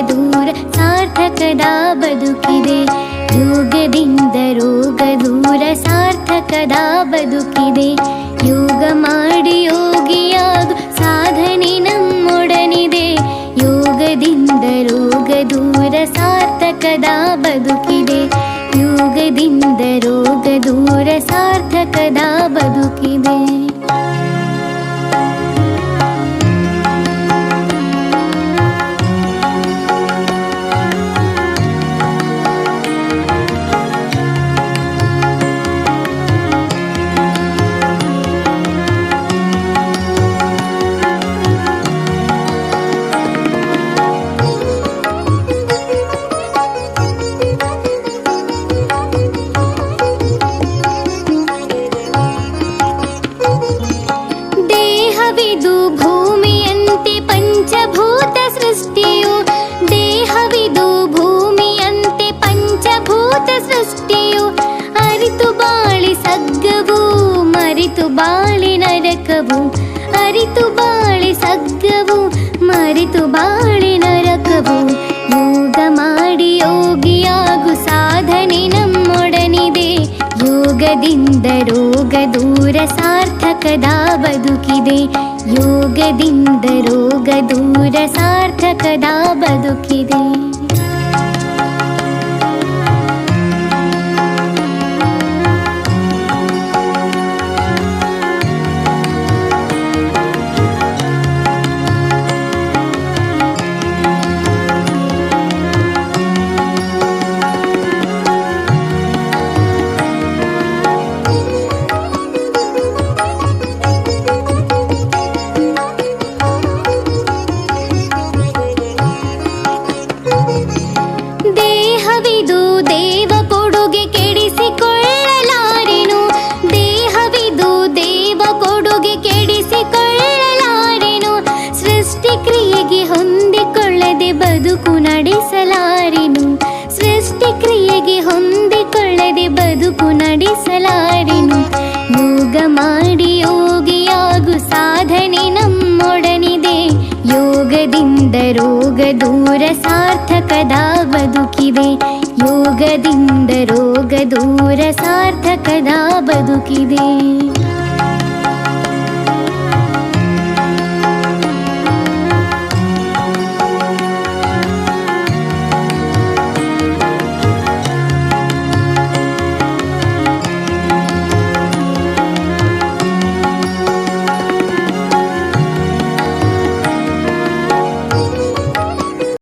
ದೂರ ಸಾರ್ಥಕದ ಬದುಕಿದೆ. ಯೋಗದಿಂದ ರೋಗ ದೂರ ಸಾರ್ಥಕದ ಬದುಕಿದೆ. ಯೋಗ ಮಾಡಿ ಯೋಗಿಯಾಗು ಸಾಧನೆ ನಮ್ಮೊಡನಿದೆ. ಯೋಗದಿಂದ ರೋಗ ದೂರ ಸಾರ್ಥಕದ ಬದುಕಿದೆ. ಯೋಗದಿಂದ ರೋಗ ದೂರ ಸಾರ್ಥಕದ ಬದುಕಿದೆ. ದೇಹವಿದು ಭೂಮಿಯಂತೆ ಪಂಚಭೂತ ಸೃಷ್ಟಿಯು. ದೇಹವಿದು ಭೂಮಿಯಂತೆ ಪಂಚಭೂತ ಸೃಷ್ಟಿಯು. ಅರಿತು ಬಾಳಿ ಸಗ್ಗವು ಮರಿತು ಬಾಳಿ ನರಕವು. ಅರಿತು ಬಾಳಿ ಸಗ್ಗವು ಮರಿತು ಬಾಳಿ ನರಕವು. ಯೋಗ ಮಾಡಿ ಯೋಗಿಯಾಗು ಸಾಧನೆ ನಮ್ಮೊಡನಿದೆ. ಯೋಗದಿಂದ ರೋಗ ದೂರ ಸಾರ್ಥಕದ ಬದುಕಿದೆ. ಯೋಗದಿಂದ ರೋಗ ದೂರ ಸಾರ್ಥಕದ ಬದುಕಿದೆ. ದೇಹವಿದು ದೇವ ಕೊಡುಗೆ ಕೆಡಿಸಿಕೊಳ್ಳಲಾರೆನು. ದೇಹವಿದು ದೇವ ಕೊಡುಗೆ ಕೆಡಿಸಿಕೊಳ್ಳಲಾರೆನು. ಸೃಷ್ಟಿ ಕ್ರಿಯೆಗೆ ಹೊಂದಿಕೊಳ್ಳದೆ ಬದುಕು ನಡೆಸಲಾರೆನು. ಸೃಷ್ಟಿ ಕ್ರಿಯೆಗೆ ಹೊಂದಿಕೊಳ್ಳದೆ ಬದುಕು ನಡೆಸಲಾರೆನು. ಯೋಗ ಮಾಡಿ ಯೋಗಿಯಾಗು ಸಾಧನೆ ನಮ್ಮೊಡನಿದೆ. ಯೋಗದಿಂದ ರೋಗ ದೂರ ಸಾರ್ಥಕದ ಬದುಕಿದೆ. ಯೋಗದಿಂದ ರೋಗ ದೂರ ಸಾರ್ಥಕದ ಬದುಕಿದೆ.